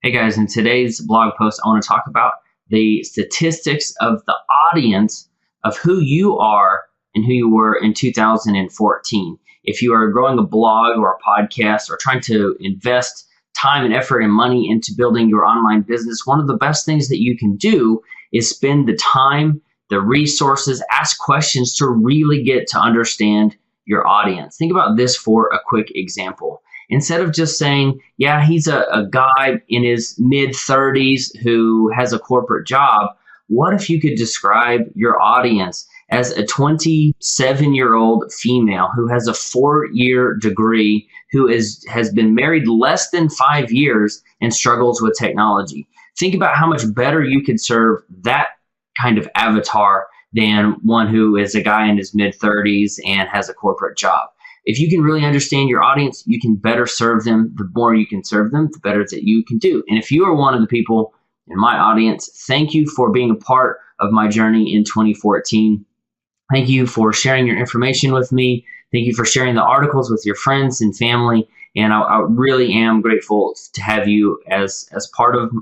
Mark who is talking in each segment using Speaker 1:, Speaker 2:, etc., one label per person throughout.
Speaker 1: Hey guys, in today's blog post, I want to talk about the statistics of the audience of who you are and who you were in 2014. If you are growing a blog or a podcast or trying to invest time and effort and money into building your online business, one of the best things that you can do is spend the time, the resources, ask questions to really get to understand your audience. Think about this for a quick example. Instead of just saying, yeah, he's a guy in his mid-30s who has a corporate job, what if you could describe your audience as a 27-year-old female who has a 4-year degree, who has been married less than 5 years and struggles with technology? Think about how much better you could serve that kind of avatar than one who is a guy in his mid-30s and has a corporate job. If you can really understand your audience, you can better serve them. The more you can serve them, the better that you can do. And if you are one of the people in my audience, thank you for being a part of my journey in 2014. Thank you for sharing your information with me. Thank you for sharing the articles with your friends and family. And I really am grateful to have you as part of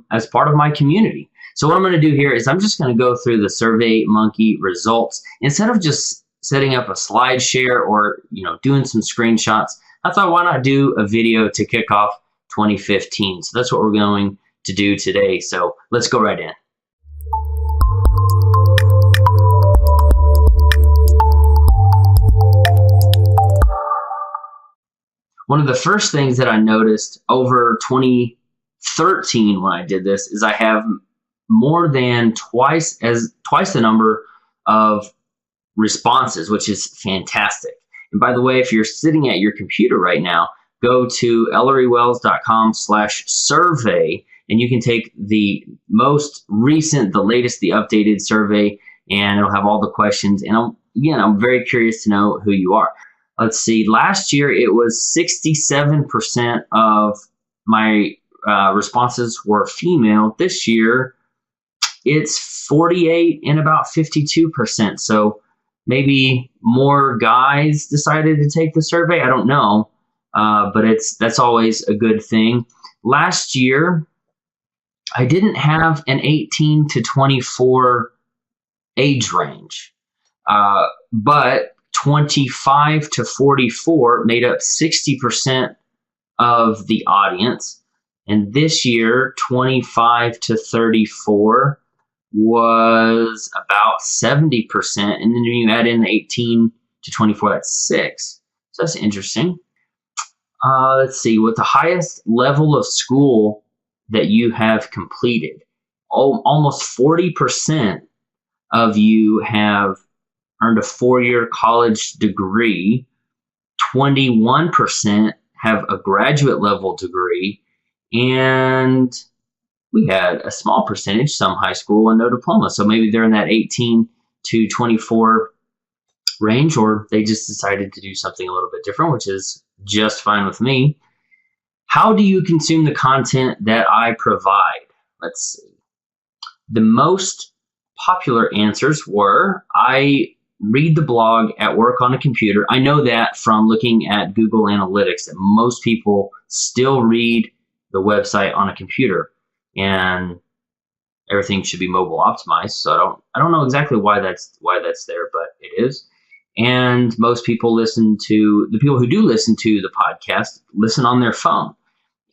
Speaker 1: my community. So what I'm going to do here is I'm just going to go through the SurveyMonkey results. Instead of just setting up a slide share or doing some screenshots, I thought, why not do a video to kick off 2015? So that's what we're going to do today. So let's go right in. One of the first things that I noticed over 2013 when I did this is I have more than twice the number of responses, which is fantastic. And by the way, if you're sitting at your computer right now, go to ellorywells.com/survey and you can take the most recent, the latest, the updated survey, and it'll have all the questions. And I'm very curious to know who you are. Let's see, last year it was 67% of my responses were female. This year it's 48 and about 52%. So maybe more guys decided to take the survey. I don't know, but that's always a good thing. Last year, I didn't have an 18 to 24 age range, but 25 to 44 made up 60% of the audience. And this year, 25 to 34 was about 70%, and then when you add in the 18 to 24, that's 6. So that's interesting. Let's see, what the highest level of school that you have completed. Almost 40% of you have earned a 4-year college degree. 21% have a graduate level degree, and we had a small percentage, some high school and no diploma. So maybe they're in that 18 to 24 range, or they just decided to do something a little bit different, which is just fine with me. How do you consume the content that I provide? Let's see. The most popular answers were, I read the blog at work on a computer. I know that from looking at Google Analytics that most people still read the website on a computer. And everything should be mobile optimized. So I don't know exactly why that's there, but it is. And most people the people who do listen to the podcast listen on their phone,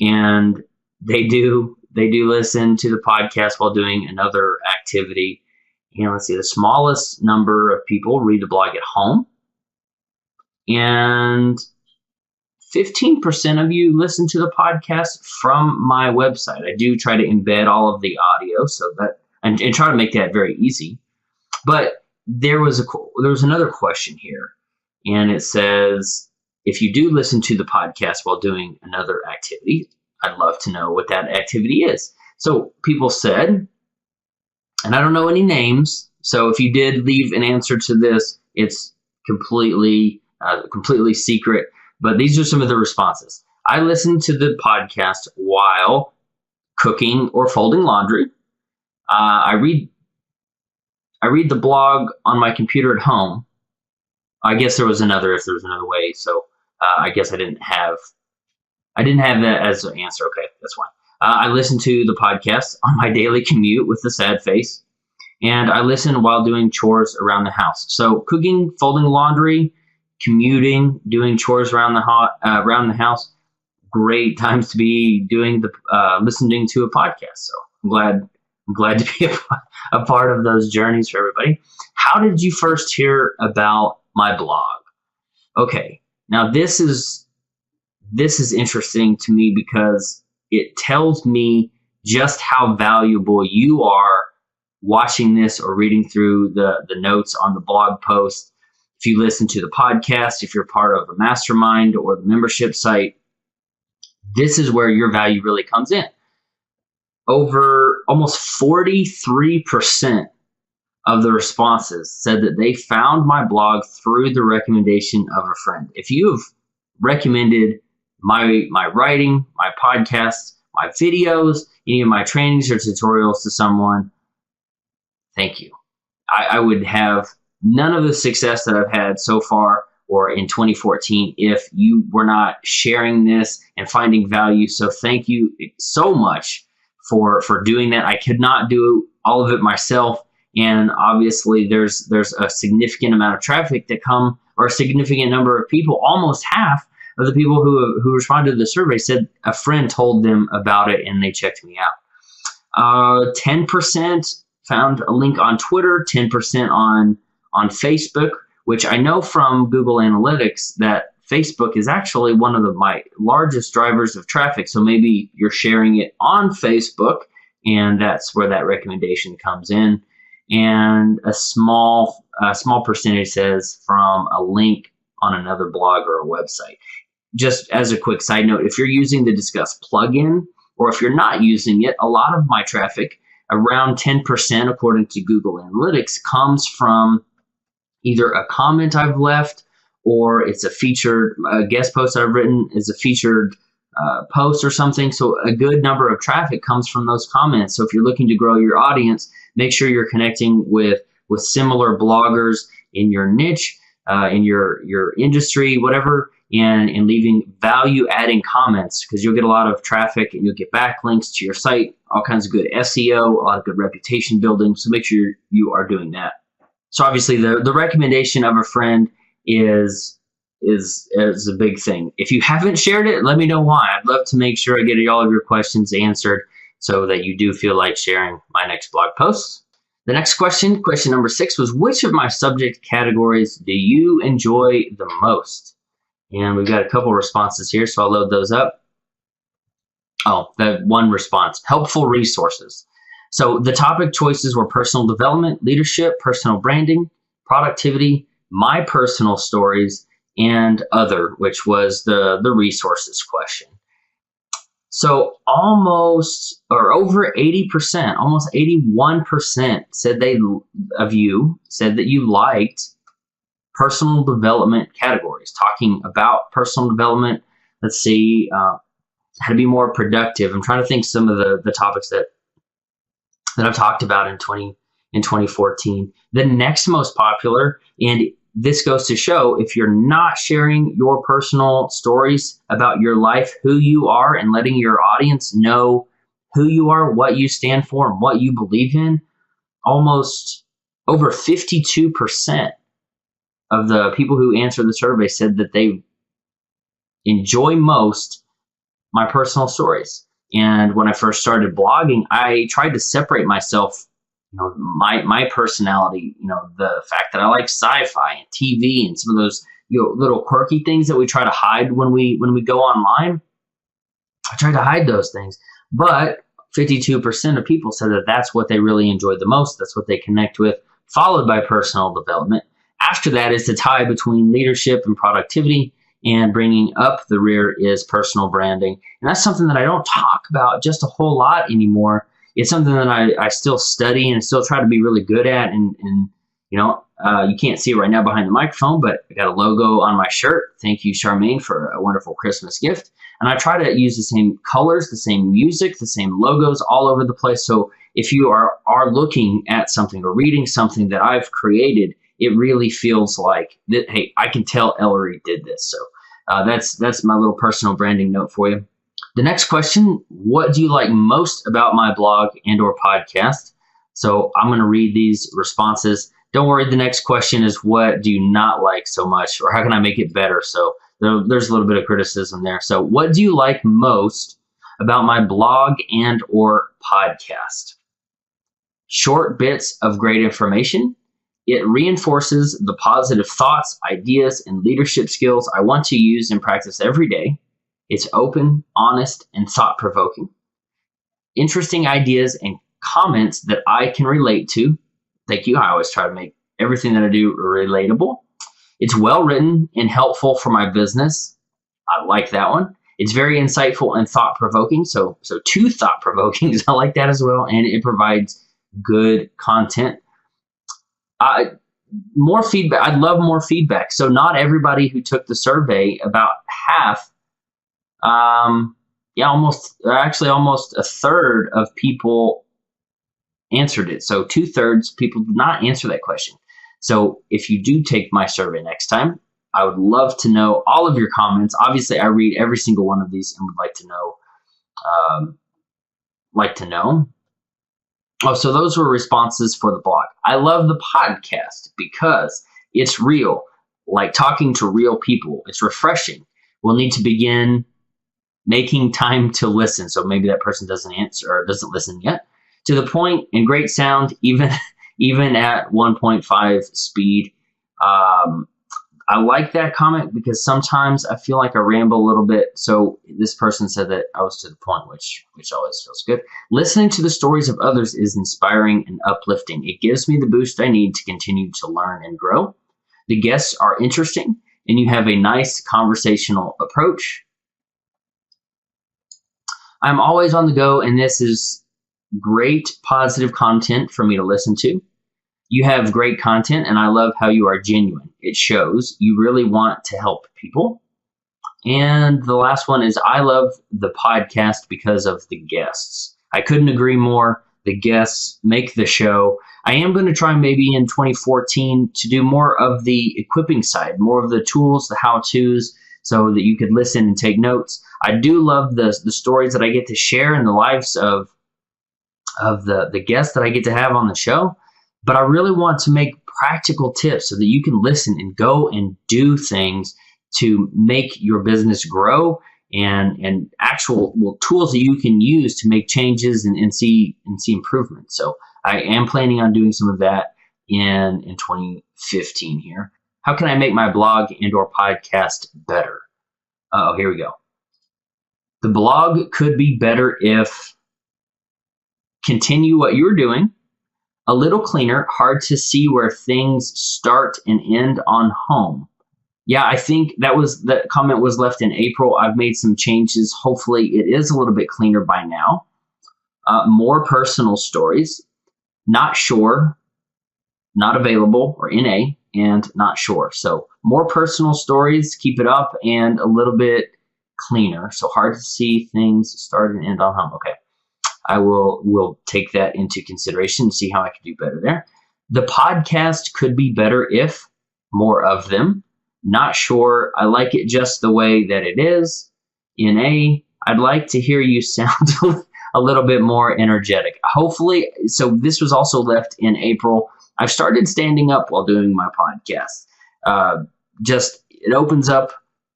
Speaker 1: and they do listen to the podcast while doing another activity. Let's see, the smallest number of people read the blog at home, and 15% of you listen to the podcast from my website. I do try to embed all of the audio and try to make that very easy. But there was another question here, and it says, if you do listen to the podcast while doing another activity, I'd love to know what that activity is. So people said, and I don't know any names, so if you did leave an answer to this, it's completely secret. But these are some of the responses. I listen to the podcast while cooking or folding laundry. I read the blog on my computer at home. I guess if there was another way. So I guess I didn't have that as an answer. Okay, that's fine. I listen to the podcast on my daily commute with a sad face, and I listen while doing chores around the house. So cooking, folding laundry, commuting, doing chores around the house. Great times to be doing listening to a podcast. So I'm glad to be a part of those journeys for everybody. How did you first hear about my blog? Okay, now this is interesting to me because it tells me just how valuable you are watching this or reading through the notes on the blog post. If you listen to the podcast, if you're part of a mastermind or the membership site, this is where your value really comes in. Over almost 43% of the responses said that they found my blog through the recommendation of a friend. If you've recommended my writing, my podcasts, my videos, any of my trainings or tutorials to someone, thank you. I would have none of the success that I've had so far or in 2014 if you were not sharing this and finding value. So thank you so much for doing that. I could not do all of it myself. And obviously there's a significant amount of traffic that come, or a significant number of people, almost half of the people who responded to the survey said a friend told them about it and they checked me out. 10% found a link on Twitter, 10% on Facebook, which I know from Google Analytics that Facebook is actually one of my largest drivers of traffic. So maybe you're sharing it on Facebook, and that's where that recommendation comes in. And a small percentage says from a link on another blog or a website. Just as a quick side note, if you're using the Discuss plugin, or if you're not using it, a lot of my traffic, around 10% according to Google Analytics, comes from either a comment I've left, or it's a guest post I've written is a featured post or something. So a good number of traffic comes from those comments. So if you're looking to grow your audience, make sure you're connecting with similar bloggers in your niche, in your industry, whatever, and leaving value-adding comments, because you'll get a lot of traffic and you'll get backlinks to your site, all kinds of good SEO, a lot of good reputation building. So make sure you are doing that. So obviously the recommendation of a friend is a big thing. If you haven't shared it, let me know why. I'd love to make sure I get all of your questions answered so that you do feel like sharing my next blog post. The next question number 6, was which of my subject categories do you enjoy the most? And we've got a couple responses here, so I'll load those up. Oh, that one response, helpful resources. So the topic choices were personal development, leadership, personal branding, productivity, my personal stories, and other, which was the resources question. So over 80%, almost 81% said that you liked personal development categories, talking about personal development. Let's see, how to be more productive. I'm trying to think some of the topics that I've talked about in 2014. The next most popular, and this goes to show if you're not sharing your personal stories about your life, who you are, and letting your audience know who you are, what you stand for, and what you believe in, almost over 52% of the people who answered the survey said that they enjoy most my personal stories. And when I first started blogging, I tried to separate myself, my personality, the fact that I like sci-fi and TV and some of those little quirky things that we try to hide when we go online. I tried to hide those things, but 52% of people said that that's what they really enjoy the most. That's what they connect with, followed by personal development. After that is the tie between leadership and productivity, and bringing up the rear is personal branding. And that's something that I don't talk about just a whole lot anymore. It's something that I still study and still try to be really good at. And you can't see it right now behind the microphone, but I got a logo on my shirt. Thank you, Charmaine, for a wonderful Christmas gift. And I try to use the same colors, the same music, the same logos all over the place. So if you are looking at something or reading something that I've created, it really feels like that, hey, I can tell Ellory did this. So that's my little personal branding note for you. The next question, what do you like most about my blog and or podcast? So I'm going to read these responses. Don't worry, the next question is what do you not like so much, or how can I make it better? So there's a little bit of criticism there. So what do you like most about my blog and or podcast? Short bits of great information. It reinforces the positive thoughts, ideas, and leadership skills I want to use and practice every day. It's open, honest, and thought-provoking. Interesting ideas and comments that I can relate to. Thank you. I always try to make everything that I do relatable. It's well-written and helpful for my business. I like that one. It's very insightful and thought-provoking. So two thought-provokings. I like that as well. And it provides good content. More feedback. I'd love more feedback. So not everybody who took the survey, about half, almost a third of people answered it. So 2/3 people did not answer that question. So if you do take my survey next time, I would love to know all of your comments. Obviously, I read every single one of these and would like to know. Oh, so those were responses for the blog. I love the podcast because it's real, like talking to real people. It's refreshing. We'll need to begin making time to listen. So maybe that person doesn't answer or doesn't listen yet. To the point and great sound, even at 1.5 speed. I like that comment because sometimes I feel like I ramble a little bit. So this person said that I was to the point, which always feels good. Listening to the stories of others is inspiring and uplifting. It gives me the boost I need to continue to learn and grow. The guests are interesting, and you have a nice conversational approach. I'm always on the go, and this is great positive content for me to listen to. You have great content, and I love how you are genuine. It shows you really want to help people. And the last one is I love the podcast because of the guests. I couldn't agree more. The guests make the show. I am going to try maybe in 2014 to do more of the equipping side, more of the tools, the how-tos, so that you could listen and take notes. I do love the stories that I get to share in the lives of the guests that I get to have on the show. But I really want to make practical tips so that you can listen and go and do things to make your business grow and actual tools that you can use to make changes and see improvement. So I am planning on doing some of that in 2015 here. How can I make my blog and or podcast better? Oh, here we go. The blog could be better if continue what you're doing. A little cleaner, hard to see where things start and end on home. Yeah, I think that comment was left in April. I've made some changes. Hopefully it is a little bit cleaner by now. More personal stories. Not sure, not available, or NA, and not sure. So more personal stories, keep it up, and a little bit cleaner. So hard to see things start and end on home. Okay. I will take that into consideration and see how I can do better there. The podcast could be better if more of them. Not sure. I like it just the way that it is. I'd like to hear you sound a little bit more energetic. Hopefully, so this was also left in April. I've started standing up while doing my podcast. It opens up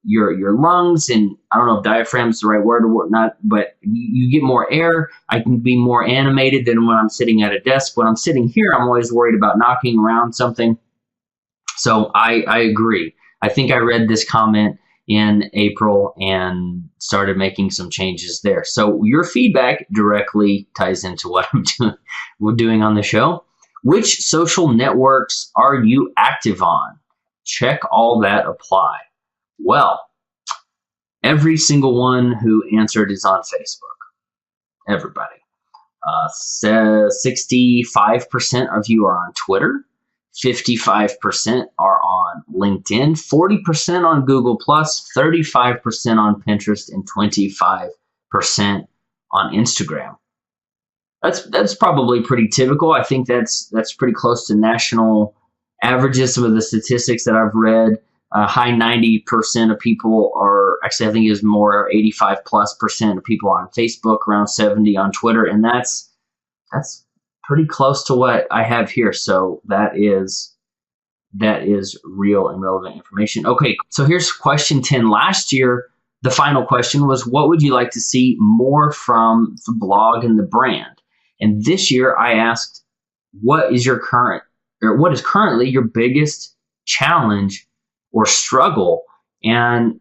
Speaker 1: your lungs, and I don't know if diaphragm is the right word or whatnot, but you get more air. I can be more animated than when I'm sitting at a desk. When I'm sitting here, I'm always worried about knocking around something. So I agree. I think I read this comment in April and started making some changes there. So your feedback directly ties into what we're doing on the show. Which social networks are you active on? Check all that apply. Well, every single one who answered is on Facebook. Everybody. 65% of you are on Twitter. 55% are on LinkedIn. 40% on Google+, 35% on Pinterest, and 25% on Instagram. That's probably pretty typical. I think that's pretty close to national averages. Some of the statistics that I've read. High 90% of people are Actually, I think it was more 85+% of people on Facebook, around 70 on Twitter, and that's pretty close to what I have here. So that is real and relevant information. Okay, so here's question 10. Last year, the final question was, what would you like to see more from the blog and the brand? And this year I asked, what is currently your biggest challenge or struggle? And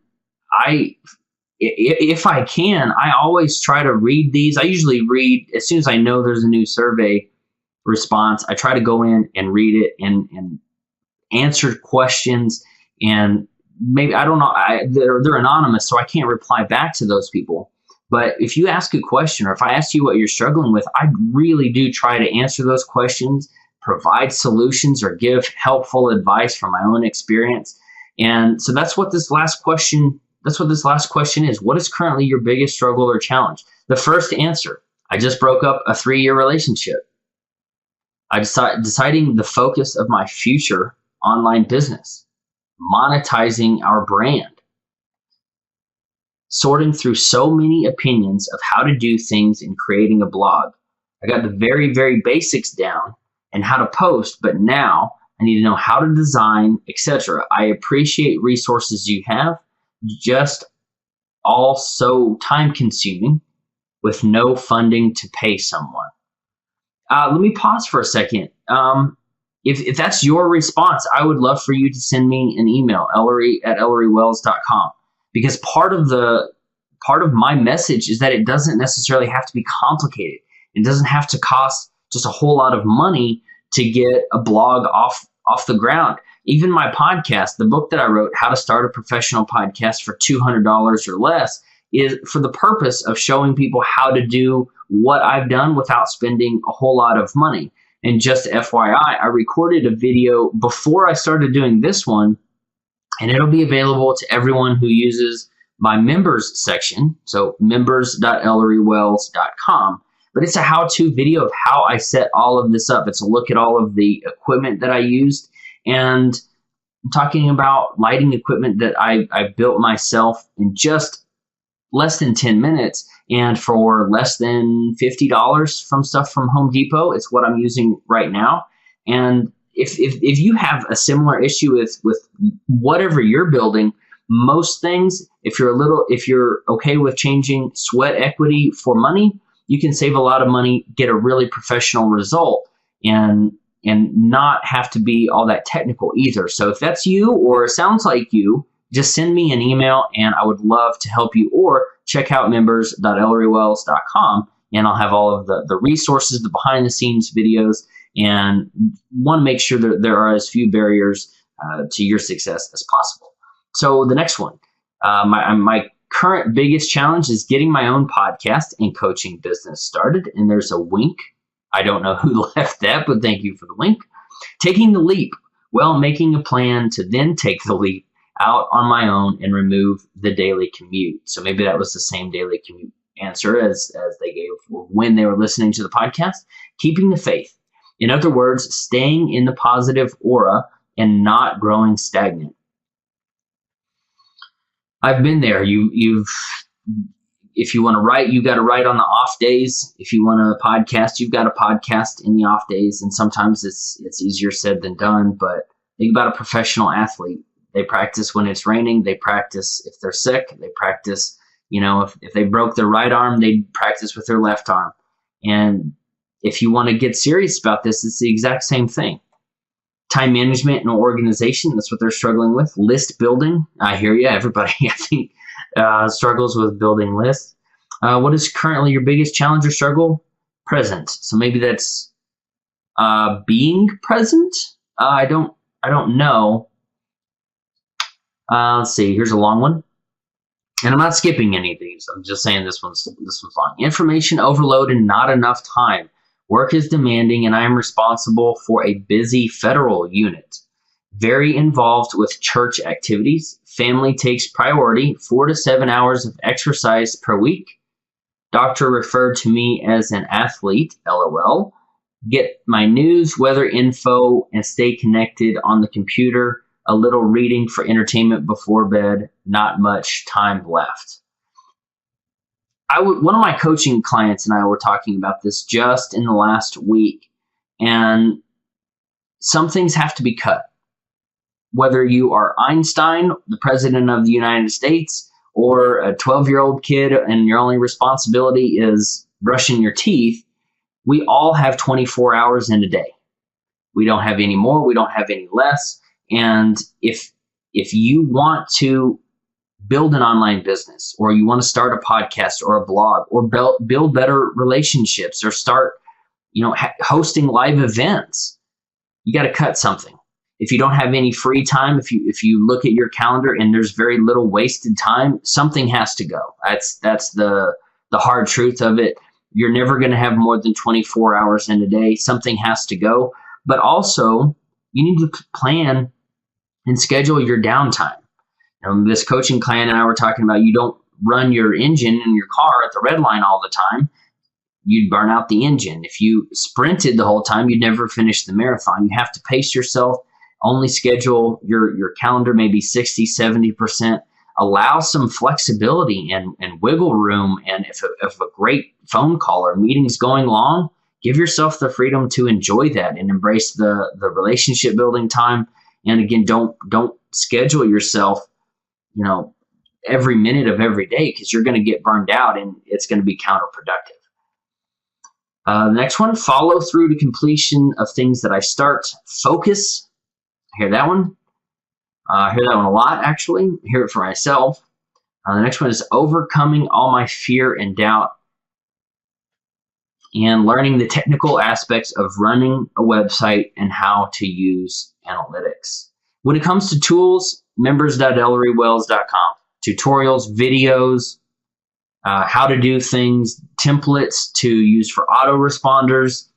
Speaker 1: if I can, I always try to read these. I usually read as soon as I know there's a new survey response. I try to go in and read it and answer questions. And maybe, I don't know, they're anonymous, so I can't reply back to those people. But if you ask a question, or if I ask you what you're struggling with, I really do try to answer those questions, provide solutions, or give helpful advice from my own experience. And so that's what this last question is. What is currently your biggest struggle or challenge? The first answer: I just broke up a 3-year relationship. I deciding the focus of my future online business, monetizing our brand, sorting through so many opinions of how to do things in creating a blog. I got the very, very basics down and how to post, but now I need to know how to design, etc. I appreciate resources you have, just all so time consuming with no funding to pay someone. Let me pause for a second. If that's your response, I would love for you to send me an email, ellory@ellorywells.com, because part of my message is that it doesn't necessarily have to be complicated. It doesn't have to cost just a whole lot of money to get a blog off the ground. Even my podcast, the book that I wrote, How to Start a Professional Podcast for $200 or Less, is for the purpose of showing people how to do what I've done without spending a whole lot of money. And just FYI, I recorded a video before I started doing this one, and it'll be available to everyone who uses my members section. So members.ellorywells.com. But it's a how-to video of how I set all of this up. It's a look at all of the equipment that I used. And I'm talking about lighting equipment that I built myself in just less than 10 minutes. And for less than $50 from stuff from Home Depot, it's what I'm using right now. And if you have a similar issue with whatever you're building, most things, if you're okay with changing sweat equity for money, you can save a lot of money, get a really professional result, and not have to be all that technical either. So if that's you or sounds like you, just send me an email and I would love to help you, or check out members.ellorywells.com and I'll have all of the resources, the behind the scenes videos, and want to make sure that there are as few barriers to your success as possible. So the next one, my current biggest challenge is getting my own podcast and coaching business started. And there's a wink. I don't know who left that, but thank you for the wink. Taking the leap. Well, making a plan to then take the leap out on my own and remove the daily commute. So maybe that was the same daily commute answer as they gave when they were listening to the podcast. Keeping the faith. In other words, staying in the positive aura and not growing stagnant. I've been there. If you want to write, you got to write on the off days. If you want to podcast, you've got to podcast in the off days. And sometimes it's easier said than done. But think about a professional athlete. They practice when it's raining. They practice if they're sick. They practice, if they broke their right arm, they practice with their left arm. And if you want to get serious about this, it's the exact same thing. Time management and organization, that's what they're struggling with. List building, I hear you. Everybody, I think, struggles with building lists. What is currently your biggest challenge or struggle? Present. So maybe that's being present. I don't know. Let's see. Here's a long one, and I'm not skipping any of these. I'm just saying this one's long. Information overload and not enough time. Work is demanding, and I am responsible for a busy federal unit. Very involved with church activities. Family takes priority. 4 to 7 hours of exercise per week. Doctor referred to me as an athlete, LOL. Get my news, weather info, and stay connected on the computer a little reading for entertainment before bed, not much time left. One of my coaching clients and I were talking about this just in the last week, and some things have to be cut. Whether you are Einstein, the president of the United States, or a 12-year-old kid and your only responsibility is brushing your teeth, we all have 24 hours in a day. We don't have any more, we don't have any less. And if you want to build an online business, or you want to start a podcast or a blog, or build better relationships, or start, hosting live events, you got to cut something. If you don't have any free time, if you look at your calendar and there's very little wasted time, something has to go. That's the hard truth of it. You're never going to have more than 24 hours in a day. Something has to go. But also, you need to plan and schedule your downtime. This coaching client and I were talking about, you don't run your engine in your car at the red line all the time. You'd burn out the engine. If you sprinted the whole time, you'd never finish the marathon. You have to pace yourself. Only schedule your calendar maybe 60, 70%. Allow some flexibility and wiggle room. And if a great phone call or meeting's going long, give yourself the freedom to enjoy that and embrace the relationship building time. And again, don't schedule yourself, every minute of every day, because you're going to get burned out and it's going to be counterproductive. The next one, follow through to completion of things that I start. Focus. I hear that one. I hear that one a lot, actually. I hear it for myself. The next one is overcoming all my fear and doubt, and learning the technical aspects of running a website and how to use analytics. When it comes to tools, members.ellorywells.com. Tutorials, videos, how to do things, templates to use for autoresponders.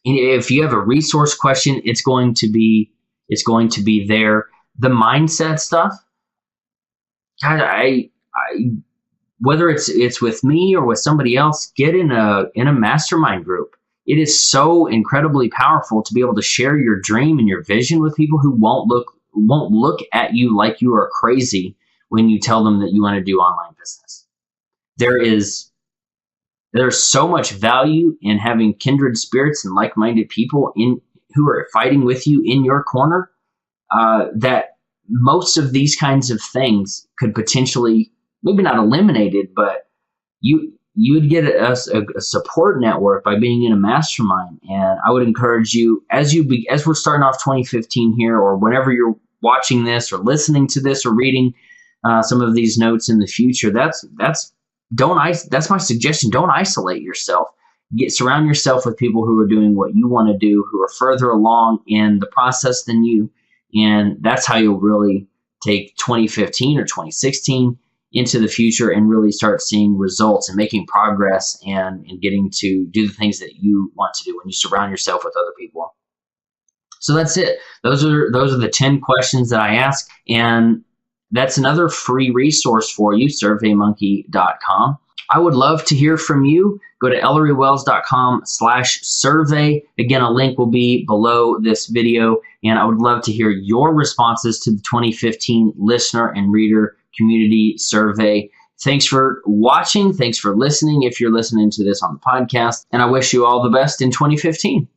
Speaker 1: And if you have a resource question, it's going to be there. The mindset stuff, God, I whether it's with me or with somebody else, get in a mastermind group. It is so incredibly powerful to be able to share your dream and your vision with people who won't look at you like you are crazy when you tell them that you want to do online business. There's so much value in having kindred spirits and like-minded people who are fighting with you in your corner, that most of these kinds of things could potentially, maybe not eliminated, but you would get a support network by being in a mastermind. And I would encourage you, as we're starting off 2015 here, or whenever you're watching this or listening to this or reading some of these notes in the future, that's my suggestion. Don't isolate yourself. Surround yourself with people who are doing what you want to do, who are further along in the process than you. And that's how you'll really take 2015 or 2016 into the future and really start seeing results and making progress and getting to do the things that you want to do when you surround yourself with other people. So that's it. Those are the 10 questions that I ask. And that's another free resource for you, surveymonkey.com. I would love to hear from you. Go to ellorywells.com/survey. Again, a link will be below this video, and I would love to hear your responses to the 2015 listener and reader community survey. Thanks for watching. Thanks for listening if you're listening to this on the podcast, and I wish you all the best in 2015.